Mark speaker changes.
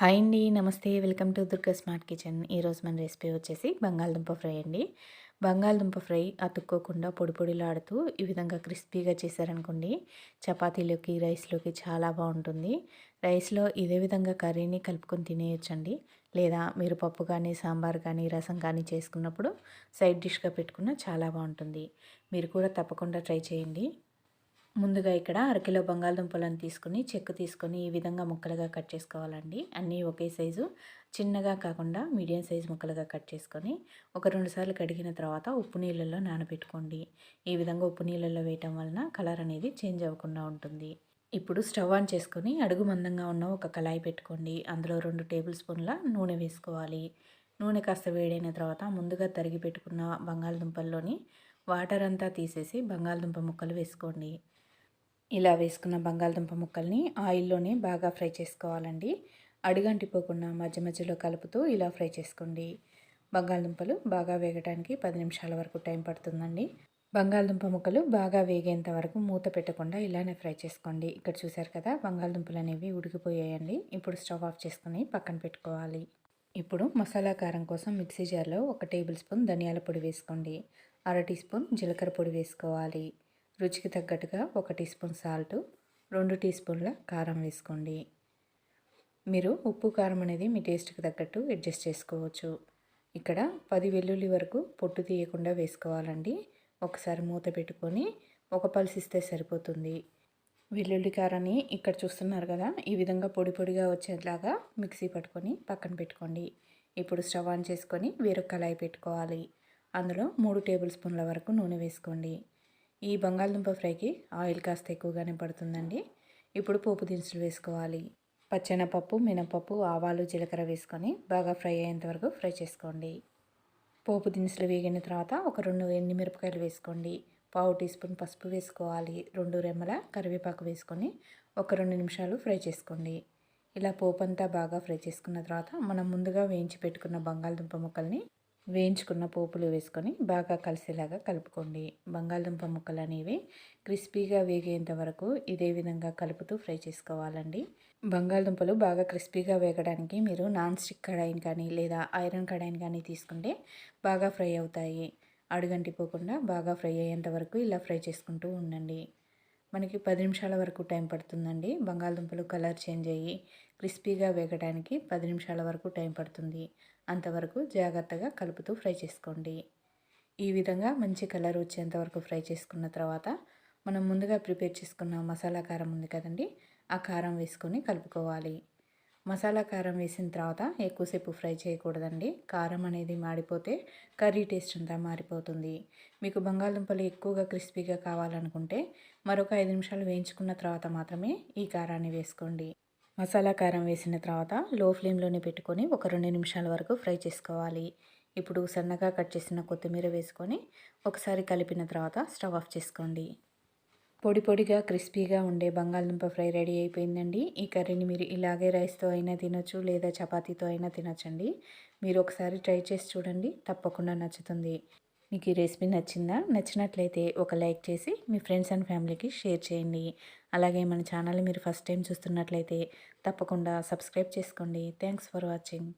Speaker 1: Hi అండి. నమస్తే. Welcome to Durga smart kitchen. ఈరోజు మన రెసిపీ వచ్చేసి బంగాళదుంప ఫ్రై అండి. బంగాళదుంప ఫ్రై అతుక్కోకుండా పొడి పొడిలాడుతూ ఈ విధంగా క్రిస్పీగా చేశారనుకోండి, చపాతీలోకి, రైస్‌లోకి చాలా బావుంటుంది. రైస్‌లో ఇదే విధంగా కర్రీని కలుపుకొని తినేయొచ్చండి. లేదా మీరు పప్పు కానీ, సాంబార్ కానీ, రసం కానీ చేసుకున్నప్పుడు సైడ్ డిష్‌గా పెట్టుకున్న చాలా బావుంటుంది. మీరు కూడా తప్పకుండా ట్రై చేయండి. ముందుగా ఇక్కడ అరకిలో బంగాళదుంపలను తీసుకొని చెక్కు తీసుకొని ఈ విధంగా ముక్కలుగా కట్ చేసుకోవాలండి. అన్నీ ఒకే సైజు చిన్నగా కాకుండా మీడియం సైజు ముక్కలుగా కట్ చేసుకొని ఒక 2 సార్లు కడిగిన తర్వాత ఉప్పు నీళ్ళల్లో నానబెట్టుకోండి. ఈ విధంగా ఉప్పు నీళ్ళల్లో వేయటం వలన కలర్ అనేది చేంజ్ అవ్వకుండా ఉంటుంది. ఇప్పుడు స్టవ్ ఆన్ చేసుకొని అడుగు మందంగా ఉన్న ఒక కళాయి పెట్టుకోండి. అందులో 2 టేబుల్ స్పూన్ల నూనె వేసుకోవాలి. నూనె కాస్త వేడైన తర్వాత ముందుగా తరిగి పెట్టుకున్న బంగాళదుంపల్లోని వాటర్ అంతా తీసేసి బంగాళదుంప ముక్కలు వేసుకోండి. ఇలా వేసుకున్న బంగాళదుంప ముక్కల్ని ఆయిల్లోనే బాగా ఫ్రై చేసుకోవాలండి. అడుగంటిపోకుండా మధ్య మధ్యలో కలుపుతూ ఇలా ఫ్రై చేసుకోండి. బంగాళదుంపలు బాగా వేగడానికి 10 నిమిషాల వరకు టైం పడుతుందండి. బంగాళదుంప ముక్కలు బాగా వేగేంత వరకు మూత పెట్టకుండా ఇలానే ఫ్రై చేసుకోండి. ఇక్కడ చూసారు కదా, బంగాళదుంపలు అనేవి ఉడికిపోయాయండి. ఇప్పుడు స్టవ్ ఆఫ్ చేసుకొని పక్కన పెట్టుకోవాలి. ఇప్పుడు మసాలా కారం కోసం మిక్సీ జార్లో 1 టేబుల్ స్పూన్ ధనియాల పొడి వేసుకోండి. అర టీ స్పూన్ జీలకర్ర పొడి వేసుకోవాలి. రుచికి తగ్గట్టుగా 1 టీ స్పూన్ సాల్టు, 2 టీ స్పూన్ల కారం వేసుకోండి. మీరు ఉప్పు కారం అనేది మీ టేస్ట్కి తగ్గట్టు అడ్జస్ట్ చేసుకోవచ్చు. ఇక్కడ 10 వెల్లుల్లి వరకు పొట్టు తీయకుండా వేసుకోవాలండి. ఒకసారి మూత పెట్టుకొని ఒక పల్స్ ఇస్తే సరిపోతుంది. వెల్లుల్లి కారాన్ని ఇక్కడ చూస్తున్నారు కదా, ఈ విధంగా పొడి పొడిగా వచ్చేలాగా మిక్సీ పట్టుకొని పక్కన పెట్టుకోండి. ఇప్పుడు స్టవ్ ఆన్ చేసుకొని వేరొక కళాయి పెట్టుకోవాలి. అందులో 3 టేబుల్ స్పూన్ల వరకు నూనె వేసుకోండి. ఈ బంగాళదుంప ఫ్రైకి ఆయిల్ కాస్త ఎక్కువగానే పడుతుందండి. ఇప్పుడు పోపు దినుసులు వేసుకోవాలి. పచ్చెనపప్పు, మినపప్పు, ఆవాలు, జీలకర్ర వేసుకొని బాగా ఫ్రై అయ్యేంత వరకు ఫ్రై చేసుకోండి. పోపు దినుసులు వేగిన తర్వాత ఒక 2 ఎండుమిరపకాయలు వేసుకోండి. పావు టీ స్పూన్ పసుపు వేసుకోవాలి. 2 రెమ్మల కరివేపాకు వేసుకొని ఒక 2 నిమిషాలు ఫ్రై చేసుకోండి. ఇలా పోపు అంతా బాగా ఫ్రై చేసుకున్న తర్వాత మనం ముందుగా వేయించి పెట్టుకున్న బంగాళదుంప ముక్కల్ని వేయించుకున్న పోపులు వేసుకొని బాగా కలిసేలాగా కలుపుకోండి. బంగాళదుంప ముక్కలు అనేవి క్రిస్పీగా వేగేంత వరకు ఇదే విధంగా కలుపుతూ ఫ్రై చేసుకోవాలండి. బంగాళదుంపలు బాగా క్రిస్పీగా వేగడానికి మీరు నాన్ స్టిక్ కడాయిని కానీ లేదా ఐరన్ కడాయిని కానీ తీసుకుంటే బాగా ఫ్రై అవుతాయి. అడుగంటిపోకుండా బాగా ఫ్రై అయ్యేంత వరకు ఇలా ఫ్రై చేసుకుంటూ ఉండండి. మనకి 10 నిమిషాల వరకు టైం పడుతుందండి. బంగాళదుంపలు కలర్ చేంజ్ అయ్యి క్రిస్పీగా వేగడానికి 10 నిమిషాల వరకు టైం పడుతుంది. అంతవరకు జాగ్రత్తగా కలుపుతూ ఫ్రై చేసుకోండి. ఈ విధంగా మంచి కలర్ వచ్చేంత వరకు ఫ్రై చేసుకున్న తర్వాత మనం ముందుగా ప్రిపేర్ చేసుకున్న మసాలా కారం ఉంది కదండి, ఆ కారం వేసుకొని కలుపుకోవాలి. మసాలా కారం వేసిన తర్వాత ఎక్కువసేపు ఫ్రై చేయకూడదండి. కారం అనేది మాడిపోతే కర్రీ టేస్ట్ అంతా మారిపోతుంది. మీకు బంగాళదుంపలు ఎక్కువగా క్రిస్పీగా కావాలనుకుంటే మరొక 5 నిమిషాలు వేయించుకున్న తర్వాత మాత్రమే ఈ కారాన్ని వేసుకోండి. మసాలా కారం వేసిన తర్వాత లో ఫ్లేమ్లోనే పెట్టుకొని ఒక 2 నిమిషాల వరకు ఫ్రై చేసుకోవాలి. ఇప్పుడు సన్నగా కట్ చేసిన కొత్తిమీర వేసుకొని ఒకసారి కలిపిన తర్వాత స్టవ్ ఆఫ్ చేసుకోండి. పొడి పొడిగా క్రిస్పీగా ఉండే బంగాళదుంప ఫ్రై రెడీ అయిపోయిందండి. ఈ కర్రీని మీరు ఇలాగే రైస్తో అయినా తినొచ్చు, లేదా చపాతీతో అయినా తినొచ్చండి. మీరు ఒకసారి ట్రై చేసి చూడండి, తప్పకుండా నచ్చుతుంది. మీకు ఈ రెసిపీ నచ్చిందా? నచ్చినట్లయితే ఒక లైక్ చేసి మీ ఫ్రెండ్స్ అండ్ ఫ్యామిలీకి షేర్ చేయండి. అలాగే మన ఛానల్ని మీరు ఫస్ట్ టైం చూస్తున్నట్లయితే తప్పకుండా సబ్స్క్రైబ్ చేసుకోండి. Thanks for watching.